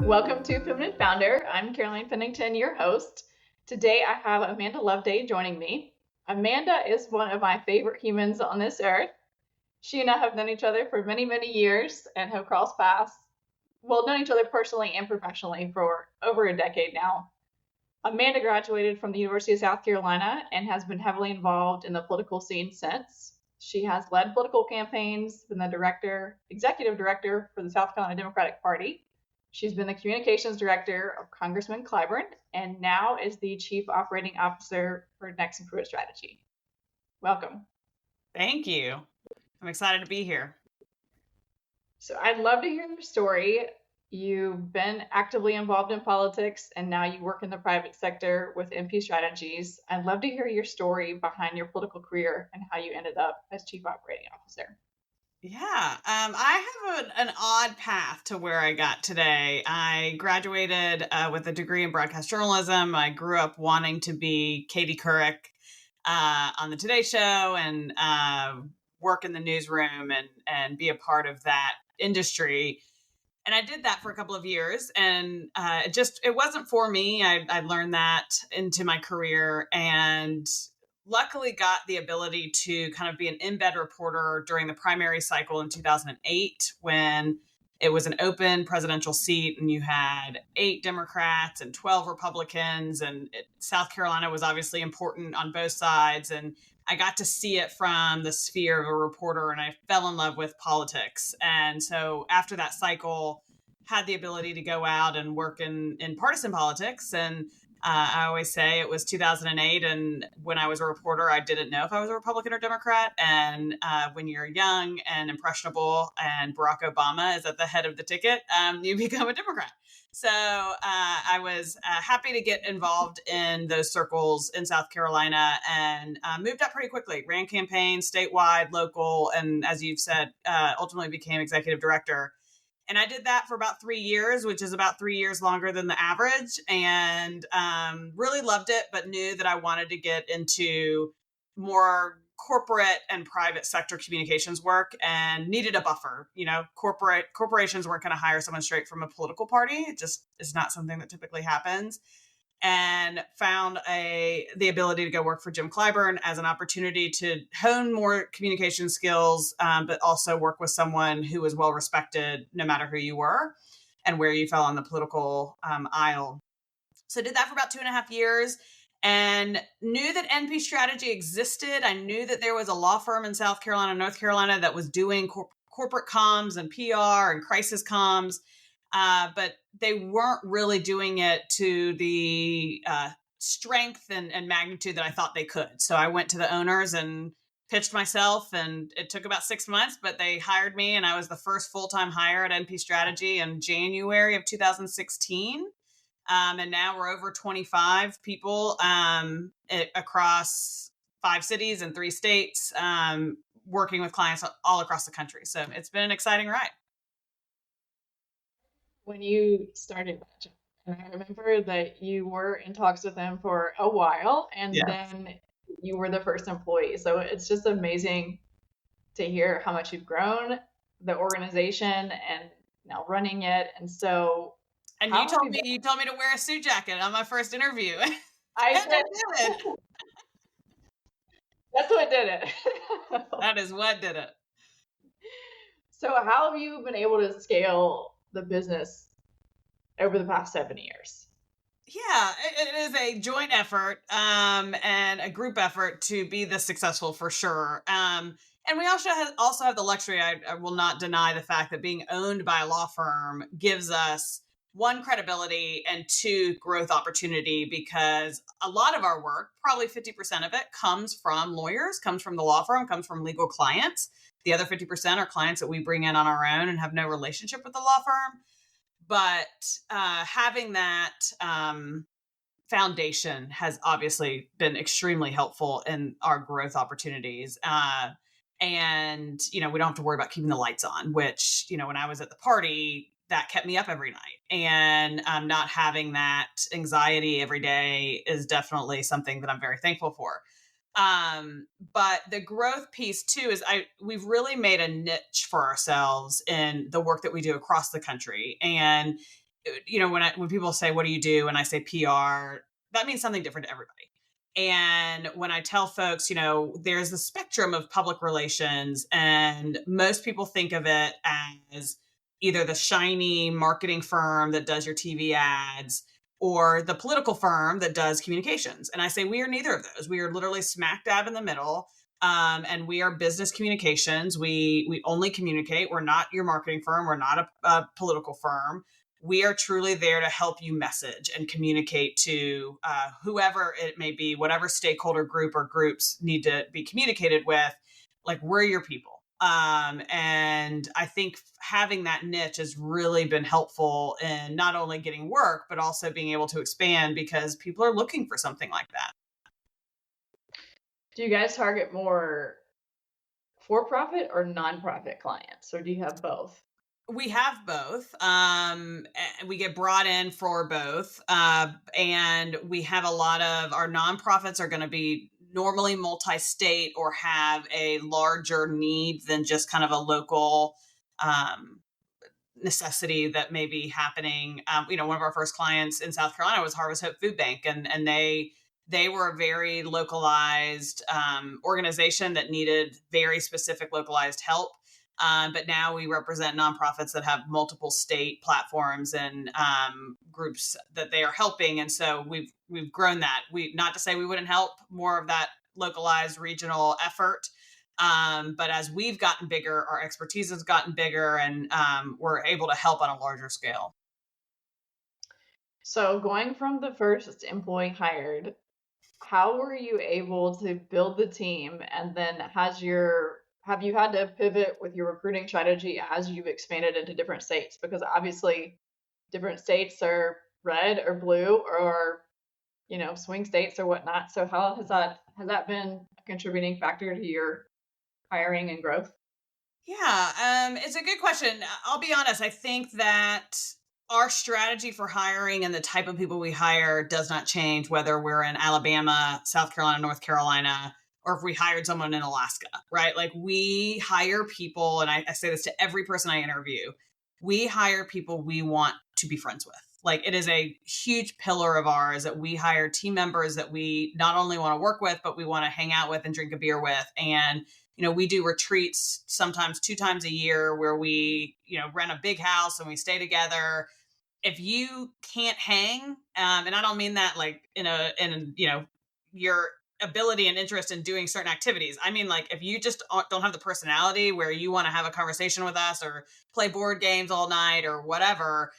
Welcome to Feminine Founder. I'm Caroline Pennington, your host. Today I have Amanda Loveday joining me. Amanda is one of my favorite humans on this earth. She and I have known each other for many, many years and have crossed paths, known each other personally and professionally for over a decade now. Amanda graduated from the University of South Carolina and has been heavily involved in the political scene since. She has led political campaigns, been the executive director for the South Carolina Democratic Party. She's been the communications director of Congressman Clyburn and now is the chief operating officer for Next and Pruitt Strategy. Welcome. Thank you. I'm excited to be here. So I'd love to hear your story. You've been actively involved in politics and now you work in the private sector with MP Strategies. I'd love to hear your story behind your political career and how you ended up as chief operating officer. Yeah, I have an odd path to where I got today. I graduated with a degree in broadcast journalism. I grew up wanting to be Katie Couric on the Today Show and work in the newsroom and be a part of that industry. And I did that for a couple of years, and it wasn't for me. I learned that into my career, and luckily got the ability to kind of be an in-bed reporter during the primary cycle in 2008 when it was an open presidential seat and you had 8 Democrats and 12 Republicans, and South Carolina was obviously important on both sides. And I got to see it from the sphere of a reporter, and I fell in love with politics. And so after that cycle, had the ability to go out and work in partisan politics. And I always say it was 2008, and when I was a reporter, I didn't know if I was a Republican or Democrat. And when you're young and impressionable and Barack Obama is at the head of the ticket, you become a Democrat. So I was happy to get involved in those circles in South Carolina and moved up pretty quickly, ran campaigns statewide, local, and as you've said, ultimately became executive director. And I did that for about 3 years, which is about 3 years longer than the average, and really loved it, but knew that I wanted to get into more corporate and private sector communications work and needed a buffer. You know, corporations weren't going to hire someone straight from a political party. It just is not something that typically happens. And found the ability to go work for Jim Clyburn as an opportunity to hone more communication skills, but also work with someone who was well respected no matter who you were and where you fell on the political aisle. So I did that for about 2.5 years and knew that NP Strategy existed. I knew that there was a law firm in South Carolina, North Carolina that was doing corporate comms and PR and crisis comms. But they weren't really doing it to the strength and magnitude that I thought they could. So I went to the owners and pitched myself, and it took about 6 months, but they hired me, and I was the first full-time hire at NP Strategy in January of 2016. And now we're over 25 people across 5 cities and 3 states, working with clients all across the country. So it's been an exciting ride. When you started that job, and I remember that you were in talks with them for a while, and then you were the first employee. So it's just amazing to hear how much you've grown the organization and now running it. And so, and you told me to wear a suit jacket on my first interview. I did. That's what did it. That is what did it. So how have you been able to scale the business over the past 7 years? Yeah, it is a joint effort and a group effort to be this successful for sure. And we also have the luxury, I will not deny the fact that being owned by a law firm gives us 1, credibility, and 2, growth opportunity, because a lot of our work, probably 50% of it, comes from lawyers, comes from the law firm, comes from legal clients. The other 50% are clients that we bring in on our own and have no relationship with the law firm. But having that foundation has obviously been extremely helpful in our growth opportunities. And, we don't have to worry about keeping the lights on, which, when I was at the party, that kept me up every night. And not having that anxiety every day is definitely something that I'm very thankful for. But the growth piece too is we've really made a niche for ourselves in the work that we do across the country. And when people say, what do you do? And I say PR, that means something different to everybody. And when I tell folks, there's a spectrum of public relations, and most people think of it as either the shiny marketing firm that does your TV ads or the political firm that does communications. And I say, we are neither of those. We are literally smack dab in the middle. And we are business communications. We only communicate. We're not your marketing firm. We're not a political firm. We are truly there to help you message and communicate to whoever it may be, whatever stakeholder group or groups need to be communicated with. Like, we're your people. And I think having that niche has really been helpful in not only getting work, but also being able to expand because people are looking for something like that. Do you guys target more for-profit or nonprofit clients, or do you have both? We have both. We get brought in for both. And we have a lot of our nonprofits are going to be normally multi-state or have a larger need than just kind of a local necessity that may be happening. One of our first clients in South Carolina was Harvest Hope Food Bank, and they were a very localized organization that needed very specific localized help. But now we represent nonprofits that have multiple state platforms and groups that they are helping, and so we've grown that. Not to say we wouldn't help more of that localized regional effort, but as we've gotten bigger, our expertise has gotten bigger, and we're able to help on a larger scale. So going from the first employee hired, how were you able to build the team, and then have you had to pivot with your recruiting strategy as you've expanded into different states? Because obviously different states are red or blue or, swing states or whatnot. So how has that been a contributing factor to your hiring and growth? Yeah, it's a good question. I'll be honest. I think that our strategy for hiring and the type of people we hire does not change whether we're in Alabama, South Carolina, North Carolina, or if we hired someone in Alaska, right? Like, we hire people, and I say this to every person I interview, we hire people we want to be friends with. Like, it is a huge pillar of ours that we hire team members that we not only want to work with, but we want to hang out with and drink a beer with. And we do retreats sometimes 2 times a year where we, rent a big house and we stay together. If you can't hang, and I don't mean that like in your ability and interest in doing certain activities. I mean, like, if you just don't have the personality where you want to have a conversation with us or play board games all night or whatever,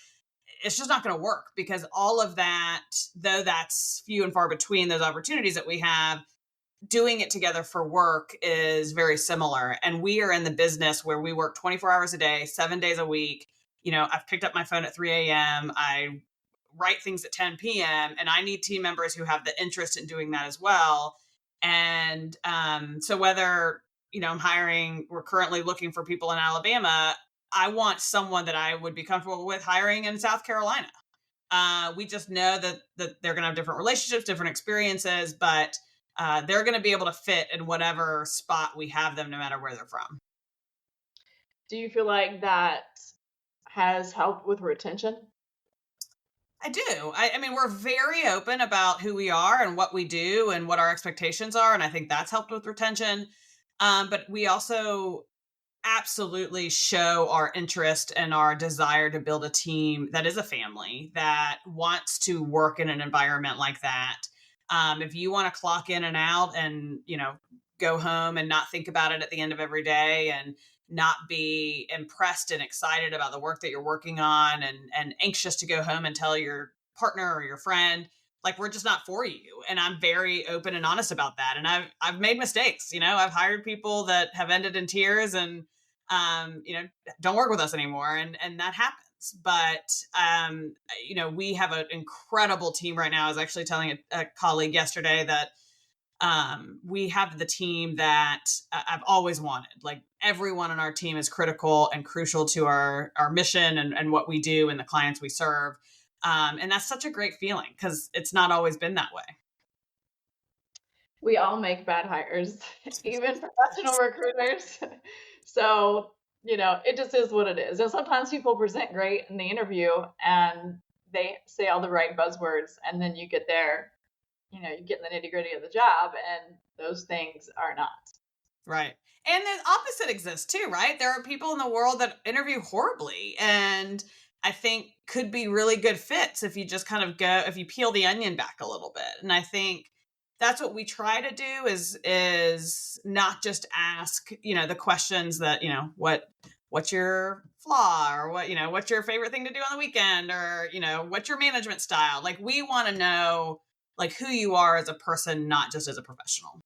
it's just not going to work, because all of that, though that's few and far between those opportunities that we have, doing it together for work is very similar. And we are in the business where we work 24 hours a day, 7 days a week. I've picked up my phone at 3 a.m. I write things at 10 p.m. and I need team members who have the interest in doing that as well. And so whether, we're currently looking for people in Alabama, I want someone that I would be comfortable with hiring in South Carolina. We just know that they're going to have different relationships, different experiences, but they're going to be able to fit in whatever spot we have them, no matter where they're from. Do you feel like that has helped with retention? I do. I mean, we're very open about who we are and what we do and what our expectations are. And I think that's helped with retention. But we also absolutely show our interest and our desire to build a team that is a family that wants to work in an environment like that. If you want to clock in and out and, go home and not think about it at the end of every day and not be impressed and excited about the work that you're working on and anxious to go home and tell your partner or your friend, like, we're just not for you. And I'm very open and honest about that. And I've made mistakes. I've hired people that have ended in tears and, don't work with us anymore. And that happens. But, we have an incredible team right now. I was actually telling a colleague yesterday that we have the team that I've always wanted. Like, everyone on our team is critical and crucial to our mission and what we do and the clients we serve. And that's such a great feeling because it's not always been that way. We all make bad hires, even professional recruiters. So it just is what it is. And sometimes people present great in the interview and they say all the right buzzwords, and then you get there, you get in the nitty gritty of the job, and those things are not. Right. And the opposite exists too, right? There are people in the world that interview horribly and I think could be really good fits if you just kind of if you peel the onion back a little bit. And I think that's what we try to do is not just ask, the questions that, what's your flaw, or what's your favorite thing to do on the weekend, or, what's your management style? Like, we want to know like who you are as a person, not just as a professional.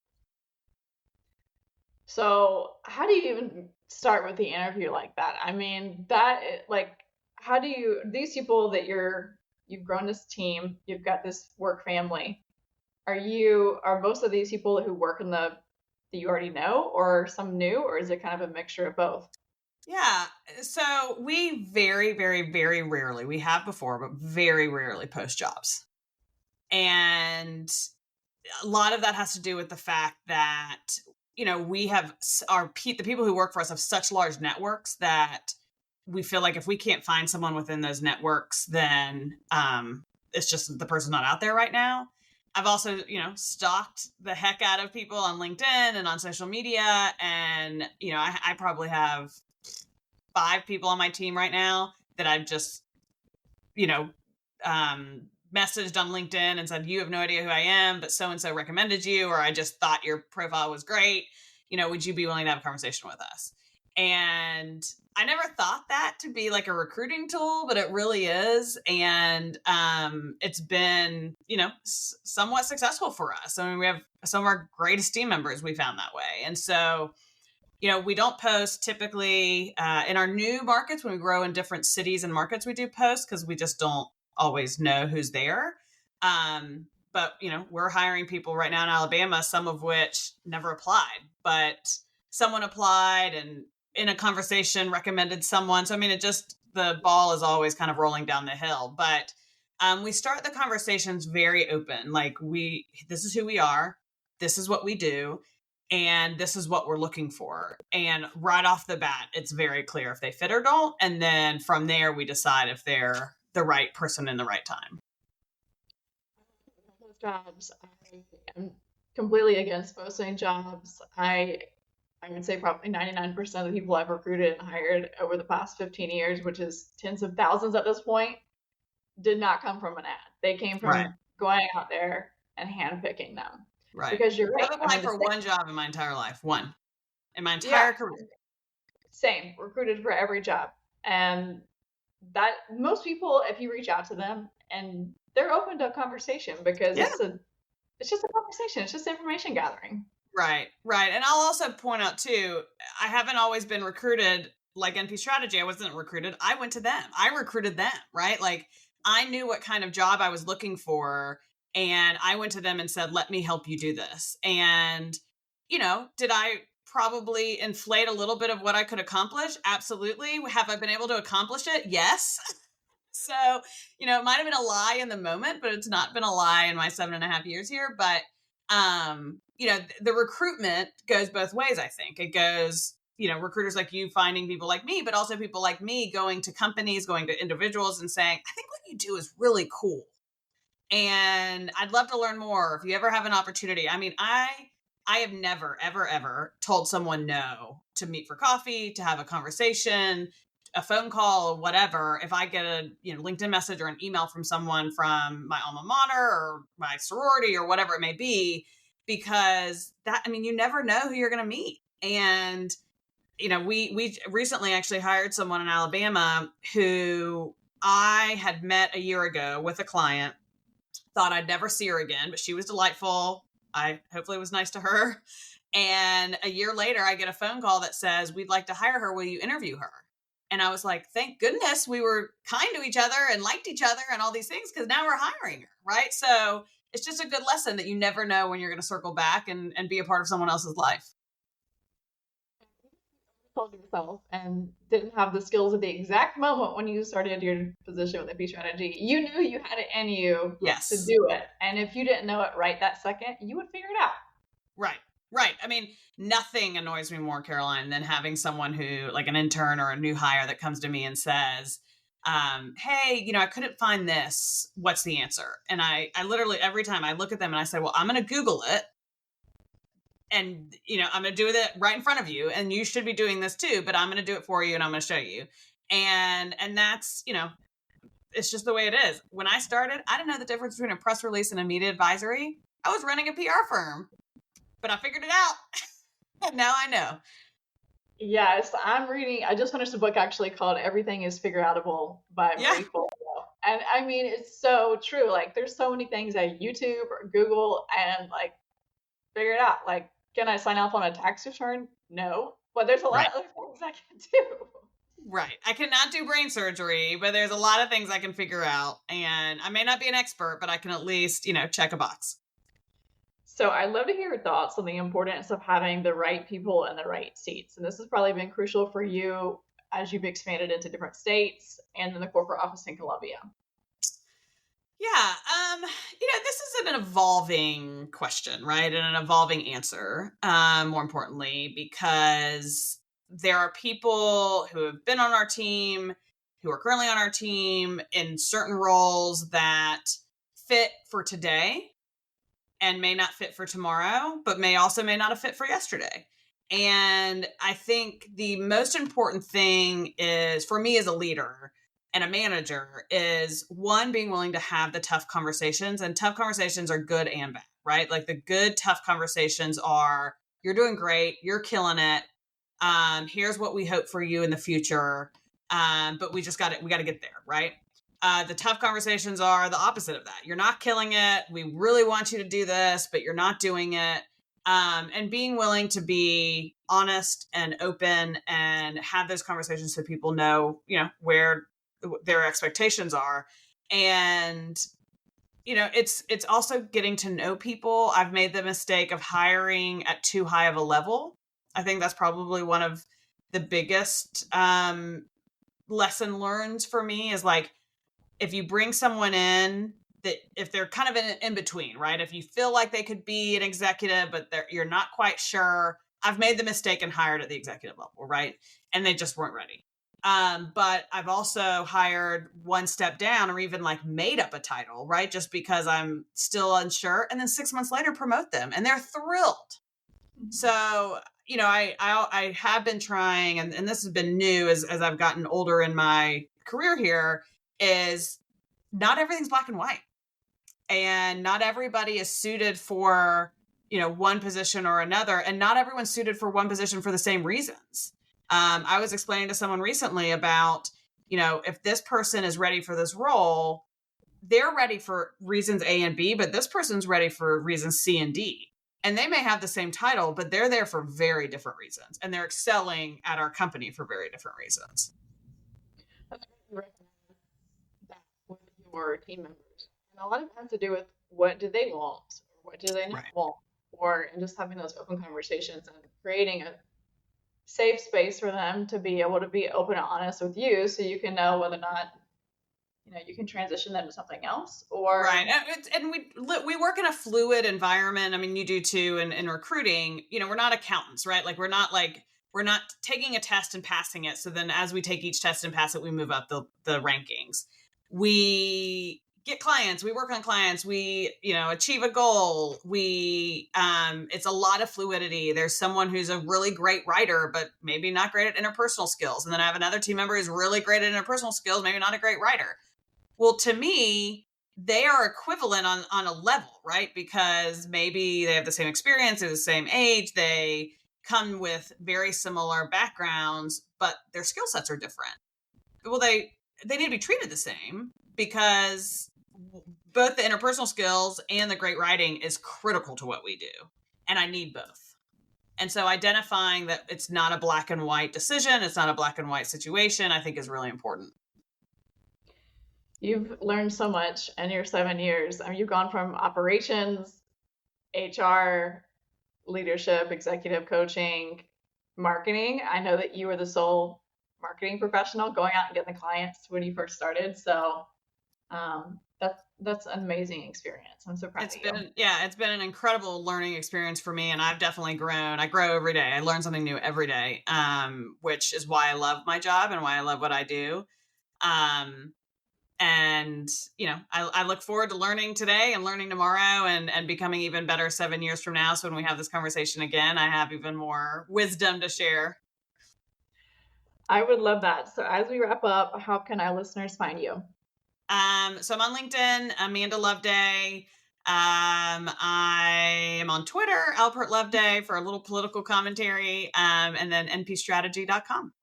So how do you even start with the interview like that? I mean, how do these people that you've grown this team, you've got this work family, are most of these people who work that you already know, or some new, or is it kind of a mixture of both? Yeah. So we very, very, very rarely, we have before, but very rarely post jobs. And a lot of that has to do with the fact that, we have the people who work for us have such large networks that we feel like if we can't find someone within those networks, then it's just the person's not out there right now. I've also, stalked the heck out of people on LinkedIn and on social media. And, I probably have 5 people on my team right now that I've just, messaged on LinkedIn and said, you have no idea who I am, but so-and-so recommended you, or I just thought your profile was great. Would you be willing to have a conversation with us? And I never thought that to be like a recruiting tool, but it really is. And it's been, somewhat successful for us. I mean, we have some of our greatest team members we found that way. And so, we don't post typically in our new markets. When we grow in different cities and markets, we do post because we just don't always know who's there. But, we're hiring people right now in Alabama, some of which never applied, but someone applied and in a conversation recommended someone. So, I mean, the ball is always kind of rolling down the hill, but we start the conversations very open. Like this is who we are. This is what we do. And this is what we're looking for. And right off the bat, it's very clear if they fit or don't. And then from there, we decide if they're the right person in the right time. Those jobs, I am completely against posting jobs. I would say probably 99% of the people I've recruited and hired over the past 15 years, which is tens of thousands at this point, did not come from an ad. They came from going out there and handpicking them. Right. Because you're right. I've applied for one job in my entire life. One. In my entire career. Same. Recruited for every job. And that most people, if you reach out to them, and they're open to a conversation because it's just a conversation. It's just information gathering. Right. And I'll also point out too, I haven't always been recruited like NP Strategy. I wasn't recruited. I went to them. I recruited them, right? Like I knew what kind of job I was looking for. And I went to them and said, let me help you do this. And, did I probably inflate a little bit of what I could accomplish? Absolutely. Have I been able to accomplish it? Yes. So, it might have been a lie in the moment, but it's not been a lie in my 7.5 years here. But, the recruitment goes both ways, I think. It goes, recruiters like you finding people like me, but also people like me going to companies, going to individuals and saying, I think what you do is really cool. And I'd love to learn more if you ever have an opportunity. I mean, I have never, ever, ever told someone no to meet for coffee, to have a conversation, a phone call, or whatever. If I get a LinkedIn message or an email from someone from my alma mater or my sorority or whatever it may be, because you never know who you're going to meet. And, we recently actually hired someone in Alabama who I had met a year ago with a client. Thought I'd never see her again, but she was delightful. I hopefully was nice to her. And a year later, I get a phone call that says, we'd like to hire her. Will you interview her? And I was like, thank goodness we were kind to each other and liked each other and all these things, because now we're hiring her, right? So it's just a good lesson that you never know when you're going to circle back and be a part of someone else's life. Told yourself and didn't have the skills at the exact moment when you started your position with NP Strategy. You knew you had it in you to do it. And if you didn't know it right that second, you would figure it out. Right. Right. I mean, nothing annoys me more, Caroline, than having someone who, like an intern or a new hire that comes to me and says, hey, I couldn't find this. What's the answer? And I literally, every time I look at them and I say, well, I'm going to Google it. And, I'm going to do it right in front of you. And you should be doing this too, but I'm going to do it for you and I'm going to show you. And that's, it's just the way it is. When I started, I didn't know the difference between a press release and a media advisory. I was running a PR firm, but I figured it out. And now I know. Yes, I just finished a book actually called Everything is Figure Outable by Marie Forleo. And I mean, it's so true. Like, there's so many things at YouTube or Google and like figure it out. Like, can I sign off on a tax return? No. But there's a lot of other things I can do. Right. I cannot do brain surgery, but there's a lot of things I can figure out. And I may not be an expert, but I can at least, check a box. So I'd love to hear your thoughts on the importance of having the right people in the right seats. And this has probably been crucial for you as you've expanded into different states and in the corporate office in Columbia. Yeah. This is an evolving question, right? And an evolving answer, more importantly, because there are people who have been on our team, who are currently on our team in certain roles that fit for today and may not fit for tomorrow, but may not have fit for yesterday. And I think the most important thing is, for me as a leader and a manager, is one, being willing to have the tough conversations. And tough conversations are good and bad, right? Like, the good, tough conversations are, you're doing great, you're killing it. Here's what we hope for you in the future. But we got to get there, right? The tough conversations are the opposite of that. You're not killing it. We really want you to do this, but you're not doing it. And being willing to be honest and open and have those conversations so people know, where their expectations are. And, it's also getting to know people. I've made the mistake of hiring at too high of a level. I think that's probably one of the biggest lesson learned for me, is like, if you bring someone in that, if they're kind of in between, right? If you feel like they could be an executive, but you're not quite sure. I've made the mistake and hired at the executive level, right? And they just weren't ready. But I've also hired one step down, or even like made up a title, right? Just because I'm still unsure. And then 6 months later, promote them and they're thrilled. So, I have been trying, and this has been new as I've gotten older in my career here, is not everything's black and white, and not everybody is suited for, one position or another. And not everyone's suited for one position for the same reasons. I was explaining to someone recently about, if this person is ready for this role, they're ready for reasons A and B, but this person's ready for reasons C and D. And they may have the same title, but they're there for very different reasons. And they're excelling at our company for very different reasons. That with your team members. And a lot of it has to do with, what do they want? Or what do they not want? And just having those open conversations and creating a safe space for them to be able to be open and honest with you, so you can know whether or not you can transition them to something else. Or right. And we work in a fluid environment. I mean, you do too. In recruiting, we're not accountants, right? Like, we're not taking a test and passing it. So then as we take each test and pass it, we move up the rankings. We get clients, we work on clients, we, achieve a goal. It's a lot of fluidity. There's someone who's a really great writer, but maybe not great at interpersonal skills. And then I have another team member who's really great at interpersonal skills, maybe not a great writer. Well, to me, they are equivalent on a level, right? Because maybe they have the same experience, they're the same age, they come with very similar backgrounds, but their skill sets are different. Well, they need to be treated the same, because both the interpersonal skills and the great writing is critical to what we do. And I need both. And so identifying that it's not a black and white decision, it's not a black and white situation, I think is really important. You've learned so much in your 7 years. I mean, you've gone from operations, HR, leadership, executive coaching, marketing. I know that you were the sole marketing professional going out and getting the clients when you first started. So That's an amazing experience. I'm so proud of you. It's been an incredible learning experience for me, and I've definitely grown. I grow every day. I learn something new every day, which is why I love my job and why I love what I do. And I look forward to learning today and learning tomorrow and becoming even better 7 years from now. So when we have this conversation again, I have even more wisdom to share. I would love that. So as we wrap up, how can our listeners find you? So I'm on LinkedIn, Amanda Loveday. I am on Twitter, Albert Loveday, for a little political commentary, and then npstrategy.com.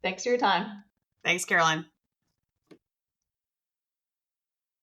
Thanks for your time. Thanks, Caroline.